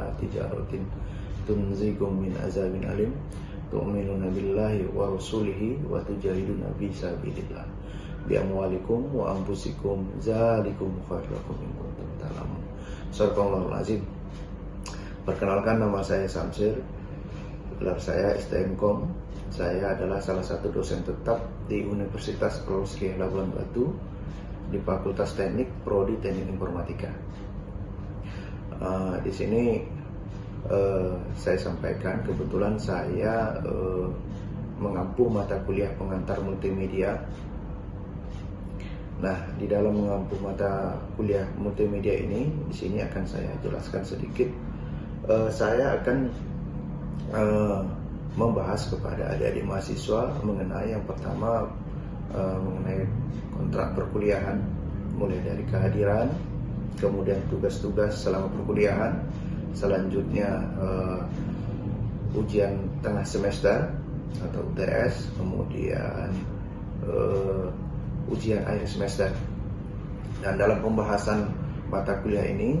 ila tijaratin tunzikum min azabin alim tu'minuna billahi wa rasulihi wa tujahiduna fi sabilillah bi amwalikum wa anfusikum zalikum khairul lakum in kuntum ta'lamun. Sadaqallahul azim. Perkenalkan, nama saya Samsir, gelar saya STMkom. Saya adalah salah satu dosen tetap di Universitas Roskiah Labuan Batu di Fakultas Teknik Prodi Teknik Informatika. Di sini saya sampaikan, kebetulan saya mengampu mata kuliah pengantar multimedia. Nah, di dalam mengampu mata kuliah multimedia ini, di sini akan saya jelaskan sedikit. Saya akan membahas kepada adik-adik mahasiswa mengenai yang pertama, mengenai kontrak perkuliahan, mulai dari kehadiran, kemudian tugas-tugas selama perkuliahan, selanjutnya ujian tengah semester atau UTS, kemudian ujian akhir semester. Dan dalam pembahasan mata kuliah ini,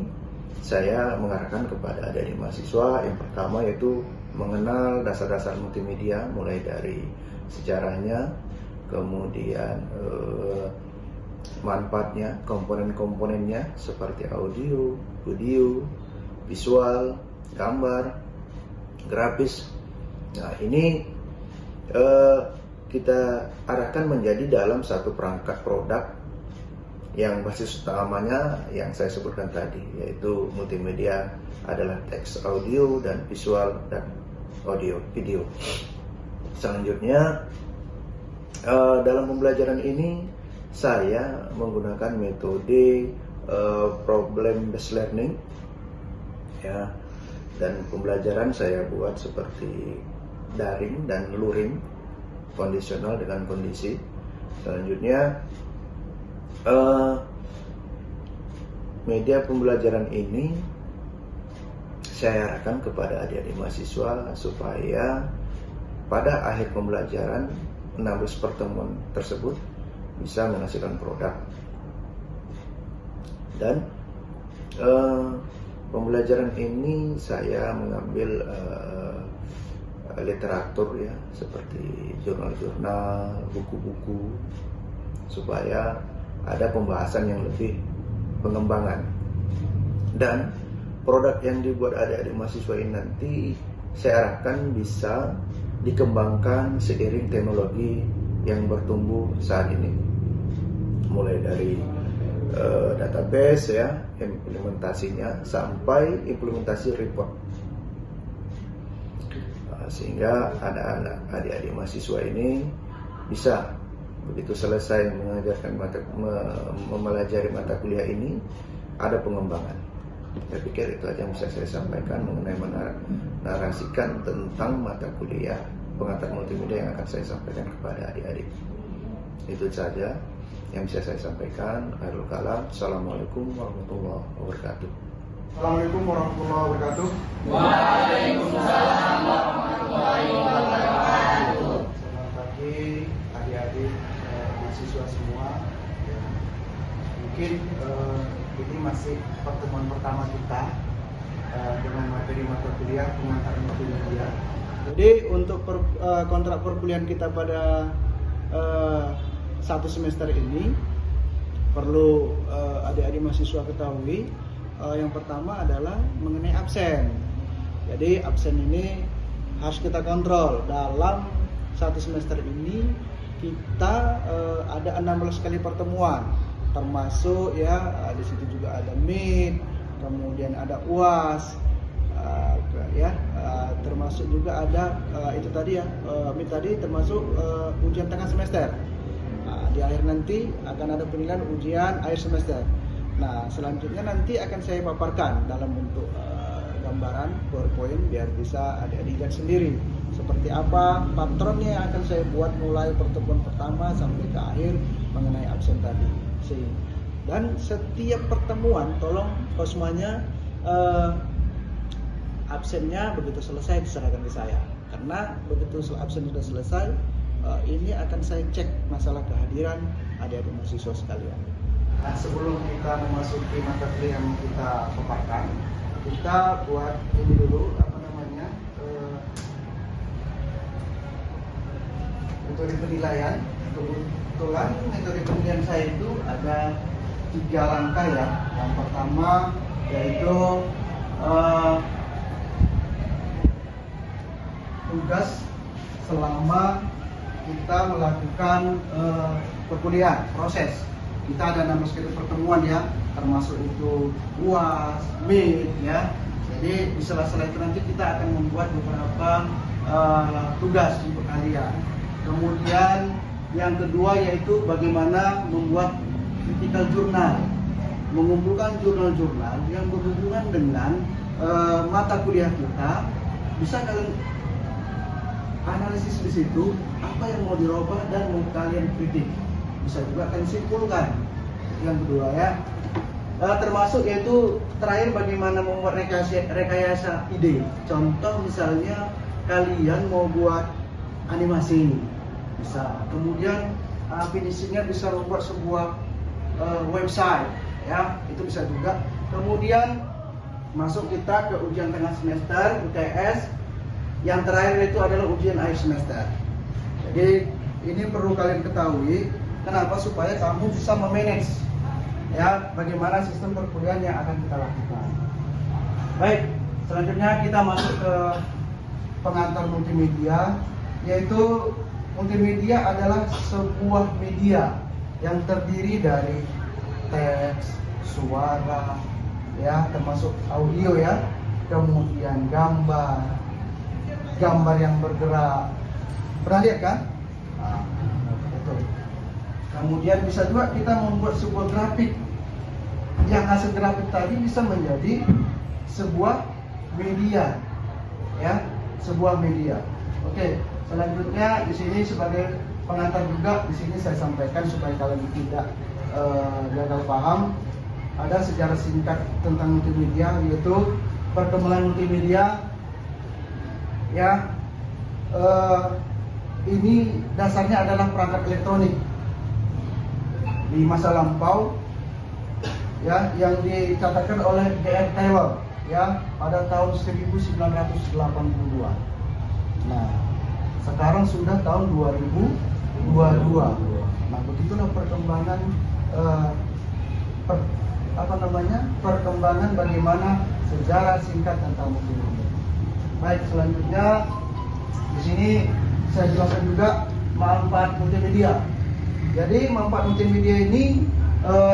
saya mengarahkan kepada adik-adik mahasiswa yang pertama yaitu mengenal dasar-dasar multimedia, mulai dari sejarahnya, kemudian manfaatnya, komponen-komponennya seperti audio, video, visual, gambar, grafis. Nah, ini kita arahkan menjadi dalam satu perangkat produk yang basis utamanya yang saya sebutkan tadi, yaitu multimedia adalah teks, audio, dan visual, dan audio, video. Selanjutnya, dalam pembelajaran ini saya menggunakan metode problem based learning, ya, dan pembelajaran saya buat seperti daring dan luring, kondisional dengan kondisi. Selanjutnya, media pembelajaran ini saya arahkan kepada adik-adik mahasiswa supaya pada akhir pembelajaran 16 pertemuan tersebut bisa menghasilkan produk. Dan pembelajaran ini saya mengambil literatur, ya, seperti jurnal-jurnal, buku-buku, supaya ada pembahasan yang lebih pengembangan. Dan produk yang dibuat adik-adik mahasiswa ini nanti saya arahkan bisa dikembangkan seiring teknologi yang bertumbuh saat ini, mulai dari database, ya, implementasinya sampai implementasi report, sehingga adik-adik mahasiswa ini bisa begitu selesai mempelajari mata kuliah ini ada pengembangan. Saya pikir itu aja yang bisa saya sampaikan mengenai menarasikan tentang mata kuliah pengantar multimedia yang akan saya sampaikan kepada adik-adik. Itu saja yang bisa saya sampaikan. Khairul kalam. Assalamualaikum warahmatullahi wabarakatuh. Assalamualaikum warahmatullahi wabarakatuh. Waalaikumsalam warahmatullahi wabarakatuh. Selamat pagi adik-adik mahasiswa semua. Ya, mungkin ini masih pertemuan pertama kita dengan materi mata kuliah pengantar multimedia. Jadi untuk kontrak perkuliahan kita pada satu semester ini perlu adik-adik mahasiswa ketahui. Yang pertama adalah mengenai absen. Jadi absen ini harus kita kontrol. Dalam satu semester ini kita ada 16 kali pertemuan, termasuk, ya, di situ juga ada meet, kemudian ada UAS, ya, termasuk juga ada itu tadi, ya, meet tadi termasuk ujian tengah semester. Di akhir nanti akan ada penilaian ujian akhir semester. Nah, selanjutnya nanti akan saya paparkan dalam bentuk gambaran PowerPoint biar bisa adik-adik lihat sendiri seperti apa patronnya yang akan saya buat mulai pertemuan pertama sampai ke akhir mengenai absen tadi. Dan setiap pertemuan tolong semuanya absennya begitu selesai diserahkan ke saya, karena begitu absen sudah selesai ini akan saya cek masalah kehadiran adik-adik mahasiswa sekalian. Nah, sebelum kita memasuki mata kuliah yang kita paparkan, kita buat ini dulu apa namanya metode penilaian. Kebetulan metode penilaian saya itu ada 3 langkah ya. Yang pertama yaitu tugas selama kita melakukan perkuliahan, proses. Kita ada nama schedule pertemuan ya, termasuk itu UAS, MIT ya. Jadi di sela-sela itu nanti kita akan membuat beberapa tugas untuk kalian. Kemudian yang kedua yaitu bagaimana membuat critical journal, mengumpulkan jurnal-jurnal yang berhubungan dengan mata kuliah kita. Bisa kalian analisis di situ apa yang mau dirubah dan mau kalian kritik. Bisa juga kalian simpulkan. Yang kedua ya, termasuk yaitu terakhir bagaimana membuat rekayasa ide. Contoh misalnya kalian mau buat animasi bisa, kemudian finishingnya bisa membuat sebuah website ya, itu bisa juga. Kemudian masuk kita ke ujian tengah semester UTS. Yang terakhir itu adalah ujian akhir semester. Jadi ini perlu kalian ketahui. Kenapa? Supaya kamu bisa memanage ya bagaimana sistem perkuliahan yang akan kita lakukan. Baik, selanjutnya kita masuk ke pengantar multimedia, yaitu multimedia adalah sebuah media yang terdiri dari teks, suara, ya termasuk audio ya, kemudian gambar yang bergerak. Pernah lihat kan? Nah, itu. Kemudian bisa juga kita membuat sebuah grafik. Yang hasil grafik tadi bisa menjadi sebuah media, ya, sebuah media. Oke, selanjutnya di sini sebagai pengantar juga di sini saya sampaikan supaya kalian tidak gagal paham. Ada sejarah singkat tentang multimedia, yaitu perkembangan multimedia. Ya, ini dasarnya adalah perangkat elektronik di masa lampau, ya, yang dicatatkan oleh G.R. Taylor ya pada tahun 1982. Nah, sekarang sudah tahun 2022. Nah, begitulah perkembangan perkembangan bagaimana sejarah singkat tentang multimedia. Baik, selanjutnya di sini saya jelaskan juga manfaat multimedia. Jadi manfaat multimedia ini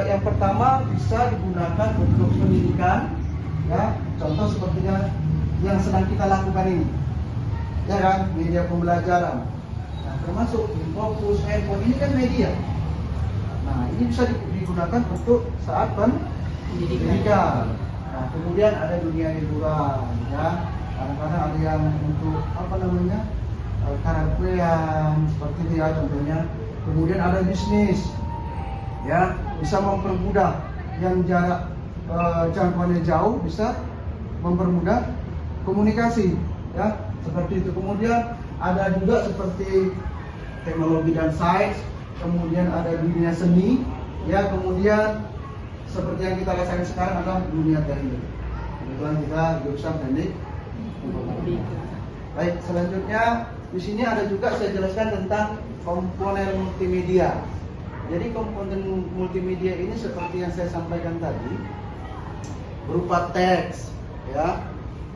yang pertama bisa digunakan untuk pendidikan, ya. Contoh sepertinya yang sedang kita lakukan ini, ya kan, media pembelajaran. Nah, termasuk Infocus, handphone ini kan media. Nah, ini bisa digunakan untuk saat pendidikan. Nah, kemudian ada dunia hiburan, ya. Kadang-kadang ada yang untuk karaokean seperti itu ya contohnya. Kemudian ada bisnis, ya, bisa mempermudah yang jarak jangkauannya jauh, bisa mempermudah komunikasi, ya, seperti itu. Kemudian ada juga seperti teknologi dan sains, kemudian ada dunia seni, ya, kemudian seperti yang kita rasakan sekarang adalah dunia teknik. Kebetulan kita jurusan teknik. Baik, selanjutnya di sini ada juga saya jelaskan tentang komponen multimedia. Jadi komponen multimedia ini seperti yang saya sampaikan tadi, berupa teks, ya,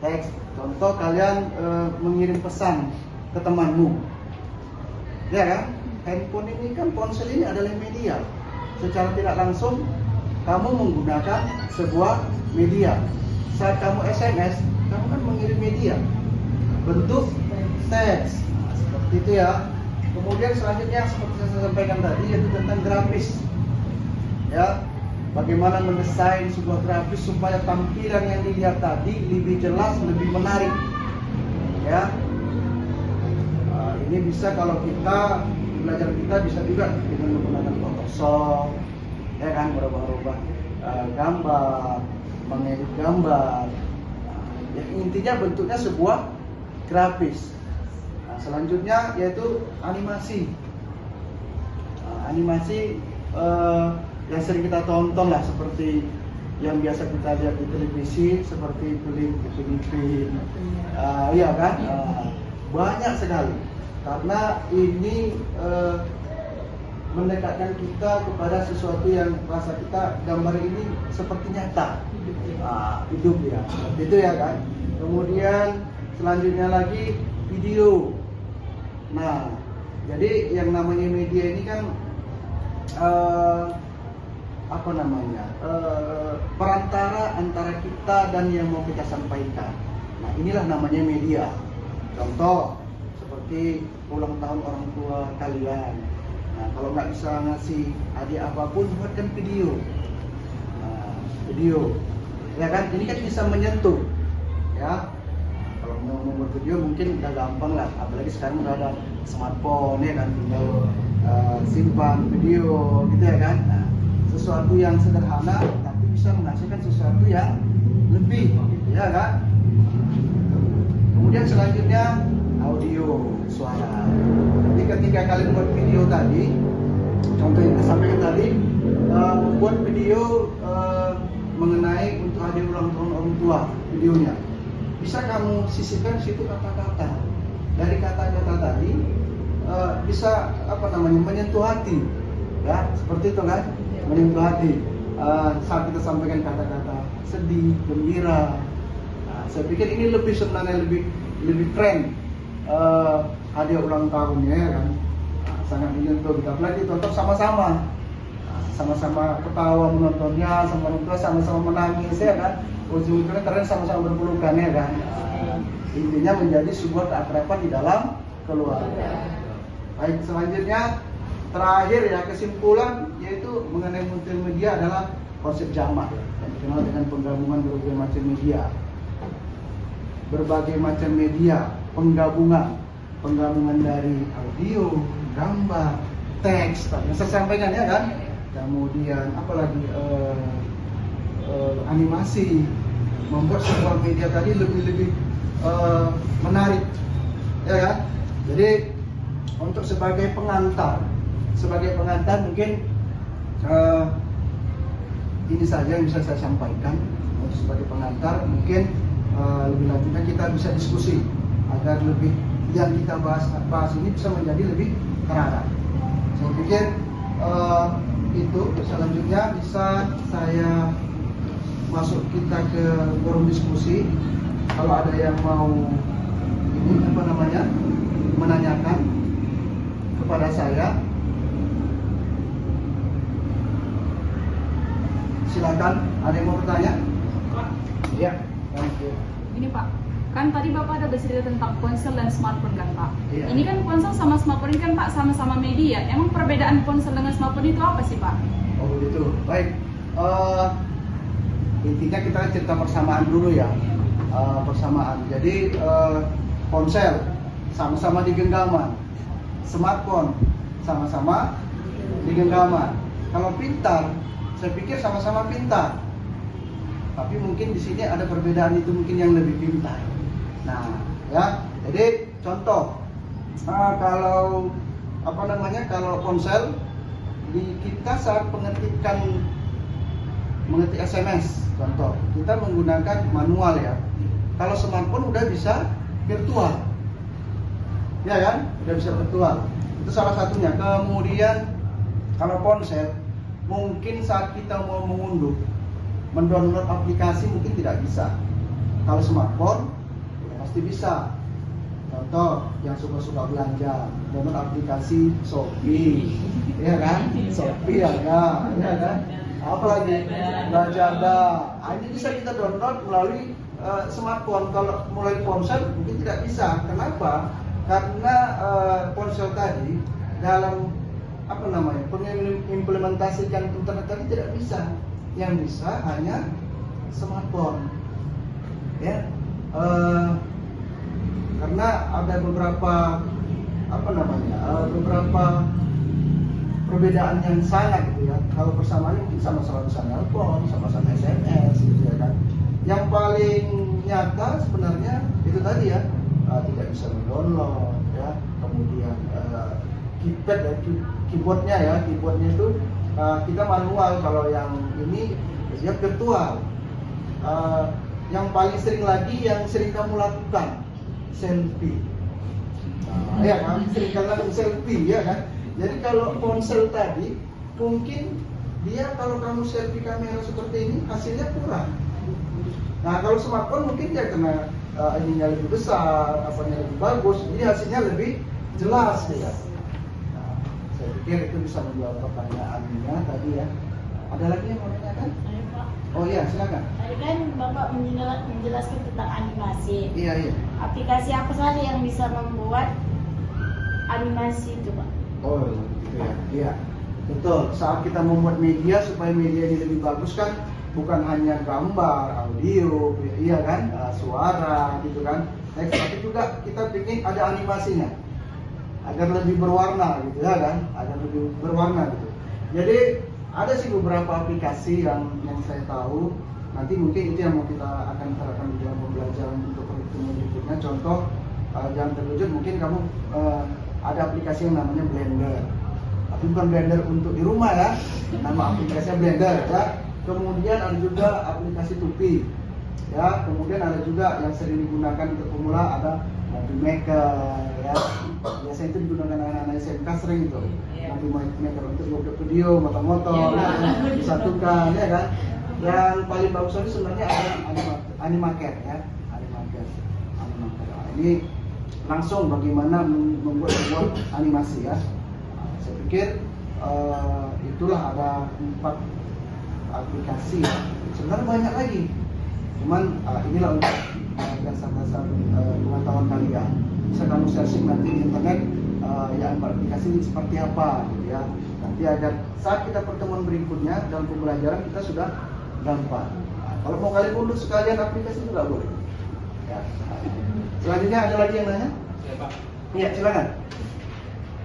teks. Contoh kalian mengirim pesan ke temanmu, ya kan? Handphone ini kan, ponsel ini adalah media. Secara tidak langsung kamu menggunakan sebuah media. Saat kamu SMS, kamu kan mengirim media bentuk teks, seperti itu ya. Kemudian selanjutnya seperti yang saya sampaikan tadi, yaitu tentang grafis, ya, bagaimana mendesain sebuah grafis supaya tampilan yang dilihat tadi lebih jelas, lebih menarik, ya. Nah, ini bisa kalau kita belajar, kita bisa juga dengan menggunakan Photoshop, ya kan, merubah-rubah gambar, mengedit gambar. Ya, intinya bentuknya sebuah grafis. Nah, selanjutnya yaitu animasi. Nah, animasi yang sering kita tonton lah, seperti yang biasa kita lihat di televisi seperti film di Filipina, iya kan, banyak sekali. Karena ini mendekatkan kita kepada sesuatu yang rasa kita gambar ini seperti nyata, hidup ya, itu ya kan. Kemudian selanjutnya lagi video. Nah, jadi yang namanya media ini kan perantara antara kita dan yang mau kita sampaikan. Nah, inilah namanya media. Contoh seperti ulang tahun orang tua kalian. Nah, kalau nggak bisa ngasih hadiah apapun, buatkan video. Nah, video, ya kan? Ini kan bisa menyentuh, ya. Kalau mau membuat video mungkin udah gampang lah. Apalagi sekarang udah ada smartphone, ya kan? Tinggal simpan video, gitu ya kan? Nah, sesuatu yang sederhana tapi bisa menghasilkan sesuatu yang lebih, gitu, ya kan? Kemudian selanjutnya audio, suara. Jadi ketika kalian buat video tadi, contoh yang saya sampaikan tadi, membuat video mengenai untuk hadiah ulang tahun orang tua, videonya bisa kamu sisipkan situ kata-kata. Dari kata-kata tadi bisa menyentuh hati, ya seperti itu kan, menyentuh hati. Saat kita sampaikan kata-kata sedih, gembira, saya pikir ini sebenarnya lebih keren. Hadiah ulang tahunnya, ya kan, sangat menyentuh. Apalagi tonton sama-sama, sama-sama ketawa menontonnya, sama-sama menangis, ya kan. Ujung-ujungnya keren sama-sama berpelukan, ya kan. Intinya menjadi sebuah keakraban di dalam keluarga. Baik, selanjutnya terakhir ya, kesimpulan yaitu mengenai multimedia adalah konsep jamak yang dikenal dengan penggabungan berbagai macam media. Berbagai macam media, penggabungan dari audio, gambar, teks, yang saya sampaikan, ya kan. Kemudian apalagi animasi, membuat sebuah media tadi lebih menarik, ya kan. Jadi untuk sebagai pengantar mungkin ini saja yang bisa saya sampaikan. Untuk sebagai pengantar mungkin lebih lanjutnya kita bisa diskusi agar lebih yang kita bahas ini bisa menjadi lebih terarah. Saya pikir itu. Selanjutnya bisa saya masuk kita ke forum diskusi. Kalau ada yang mau menanyakan kepada saya, silakan. Ada yang mau bertanya? Ya. Ini Pak, kan tadi Bapak ada bercerita tentang ponsel dan smartphone kan Pak? Iya. Ini kan ponsel sama smartphone ini kan Pak sama-sama media. Emang perbedaan ponsel dengan smartphone itu apa sih Pak? Oh begitu. Baik. Intinya kita cerita persamaan dulu ya. Persamaan. Jadi ponsel sama-sama di genggaman, smartphone sama-sama di genggaman. Kalau pintar, saya pikir sama-sama pintar. Tapi mungkin di sini ada perbedaan, itu mungkin yang lebih pintar. Nah, ya. Jadi contoh, kalau ponsel kita saat mengetik SMS, contoh, kita menggunakan manual ya. Kalau smartphone udah bisa virtual, ya kan? Udah bisa virtual. Itu salah satunya. Kemudian kalau ponsel, mungkin saat kita mau mendownload aplikasi mungkin tidak bisa. Kalau smartphone pasti bisa. Contoh yang suka belanja, download aplikasi Shopee, ya kan? Shopee ya kan? Apalagi Lazada. Ini bisa kita download melalui smartphone. Kalau melalui ponsel mungkin tidak bisa. Kenapa? Karena ponsel tadi dalam mengimplementasikan internet tadi tidak bisa. Yang bisa hanya smartphone, ya. Karena ada beberapa perbedaan yang sangat gitu ya. Kalau persamaannya mungkin sama-sama bisa nelpon, sama-sama SMS gitu ya kan. Yang paling nyata sebenarnya itu tadi ya, tidak bisa mendownload ya. Kemudian keyboardnya itu kita manual. Kalau yang ini ya virtual. Yang paling sering lagi yang sering kamu lakukan selfie. Ya kan, sering kali lakukan selfie ya kan. Jadi kalau ponsel tadi mungkin dia kalau kamu selfie kamera seperti ini hasilnya kurang. Nah kalau smartphone mungkin dia kena ininya lebih besar, apanya lebih bagus, jadi hasilnya lebih jelas ya. Nah, saya pikir itu bisa menjawab pertanyaannya tadi ya. Ada lagi yang mau tanyakan? Ayo, Pak. Oh iya, silakan. Tadi kan Bapak menjelaskan tentang animasi. Iya. Aplikasi apa saja yang bisa membuat animasi itu, Pak? Oh gitu ya. Iya. Betul. Saat kita membuat media supaya media ini lebih bagus kan bukan hanya gambar, audio, iya kan, suara gitu kan. Tapi juga kita bikin ada animasinya agar lebih berwarna gitu ya kan, agar lebih berwarna gitu. Jadi ada sih beberapa aplikasi yang saya tahu. Nanti mungkin itu yang mau kita akan terapkan di dalam pembelajaran untuk pertemuan berikutnya. Contoh jangan terwujud mungkin kamu ada aplikasi yang namanya Blender. Tapi bukan Blender untuk di rumah ya. Nama aplikasinya Blender ya. Kemudian ada juga aplikasi Tupi. Ya, kemudian ada juga yang sering digunakan untuk pemula ada Movie Maker ya. Biasanya itu digunakan anak-anak SMK sering itu. Movie Maker untuk ngupload video, motor-motor, disatukan ya kan. Yang paling bagus lagi sebenarnya ada Animaker ya. Animaker. Nah, ini langsung bagaimana membuat sebuah animasi ya. Nah, saya pikir itulah ada 4 aplikasi. Sebenarnya banyak lagi. Cuman inilah untuk dasar-dasar pengetahuan kalian. Bisa kamu searching nanti di internet ya aplikasi seperti apa gitu ya. Nanti agar saat kita pertemuan berikutnya dalam pembelajaran kita sudah gampang. Nah, kalau mau kalian unduh sekalian aplikasi juga boleh. Ya. Selanjutnya ada lagi yang nanya? Ya Pak. Iya, silakan.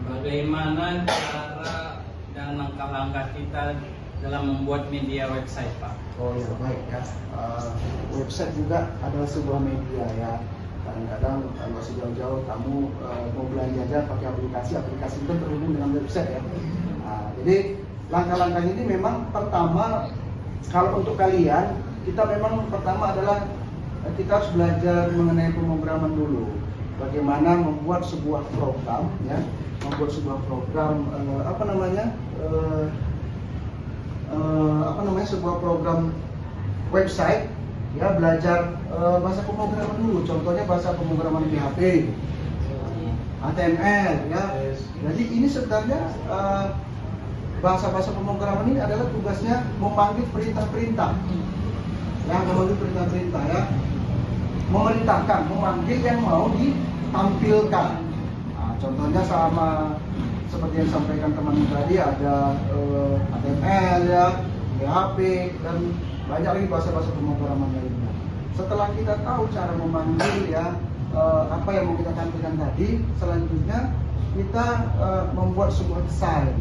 Bagaimana cara dan langkah-langkah kita dalam membuat media website, Pak? Oh ya baik ya. Website juga adalah sebuah media ya. Kadang-kadang kalau sejauh-jauh kamu mau belanja aja pakai aplikasi itu terhubung dengan website ya. Nah, jadi langkah-langkah ini memang pertama kalau untuk kalian kita memang pertama adalah kita harus belajar mengenai pemrograman dulu. Bagaimana membuat sebuah program ya, membuat sebuah program sebuah program website ya, belajar bahasa pemrograman dulu. Contohnya bahasa pemrograman PHP, HTML ya. Jadi ini sebenarnya bahasa-bahasa pemrograman ini adalah tugasnya memanggil perintah-perintah. Ya, memanggil perintah-perintah ya. Memerintahkan, memanggil yang mau ditampilkan. Nah, contohnya sama seperti yang disampaikan teman tadi ada HTML ya, PHP dan banyak lagi bahasa-bahasa pemrograman lainnya. Setelah kita tahu cara memanggil ya apa yang mau kita tampilkan tadi, selanjutnya kita membuat sebuah desain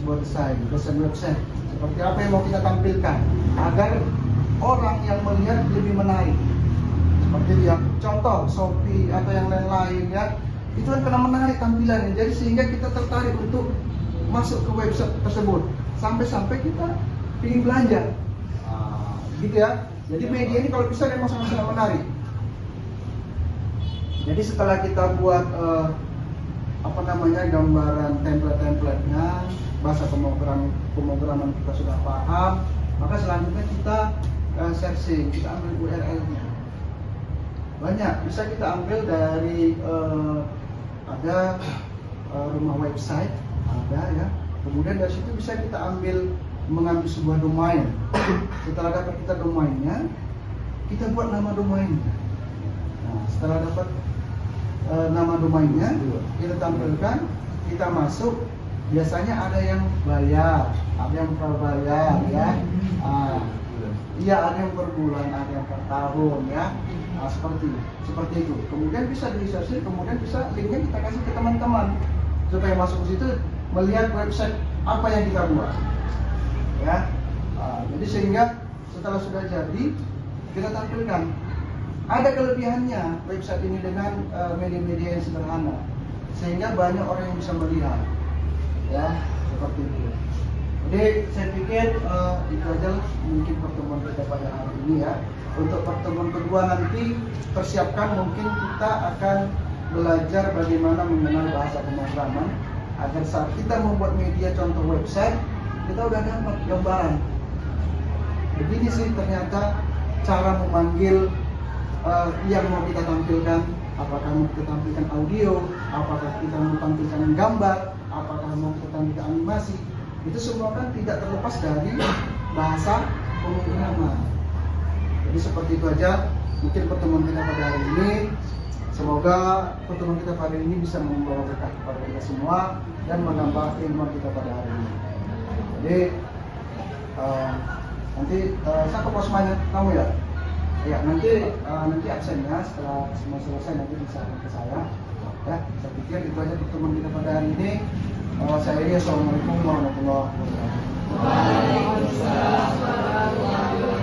website seperti apa yang mau kita tampilkan agar orang yang melihat lebih menarik. Seperti dia contoh Shopee atau yang lain-lain ya, itu kan kena menarik tampilannya, jadi sehingga kita tertarik untuk masuk ke website tersebut sampai kita ingin belanja. Gitu ya. Jadi media ini kalau bisa memang sangat menarik. Jadi setelah kita buat gambaran template-templatenya, bahasa pemrograman kita sudah paham, maka selanjutnya kita searching, kita ambil URL-nya. Banyak, bisa kita ambil dari ada rumah website, ada ya. Kemudian dari situ bisa kita mengambil sebuah domain. Setelah dapat kita domainnya, kita buat nama domainnya. Nah, setelah dapat nama domainnya, kita tampilkan, kita masuk. Biasanya ada yang bayar, ada yang prabayar ya. Iya, ada yang per bulan, ada yang per tahun ya. Nah, seperti itu. Kemudian bisa di-research, kemudian bisa linknya kita kasih ke teman-teman supaya masuk ke situ melihat website apa yang kita buat. Ya, jadi sehingga setelah sudah jadi kita tampilkan. Ada kelebihannya website ini dengan media-media yang sederhana, sehingga banyak orang yang bisa melihat. Ya, seperti itu. Jadi saya pikir itu aja mungkin pertemuan kita pada hari ini ya. Untuk pertemuan kedua nanti persiapkan, mungkin kita akan belajar bagaimana mengenal bahasa pemrograman agar saat kita membuat media contoh website kita udah dapat gambaran. Begini sih ternyata cara memanggil yang mau kita tampilkan. Apakah mau kita tampilkan audio, apakah kita mau tampilkan gambar, apakah mau kita tampilkan animasi. Itu semua kan tidak terlepas dari bahasa pemrograman. Jadi seperti itu aja mungkin pertemuan kita pada hari ini. Semoga pertemuan kita pada hari ini bisa membawa berkah kepada kita semua dan menambah ilmu kita pada hari ini. Jadi nanti saya ke posmanya kamu ya. Ya nanti absennya setelah semua selesai nanti bisa ke saya. Ya, saya pikir itu aja pertemuan kita pada hari ini. Saya Assalamualaikum warahmatullahi wabarakatuh. Waalaikumsalam warahmatullahi wabarakatuh.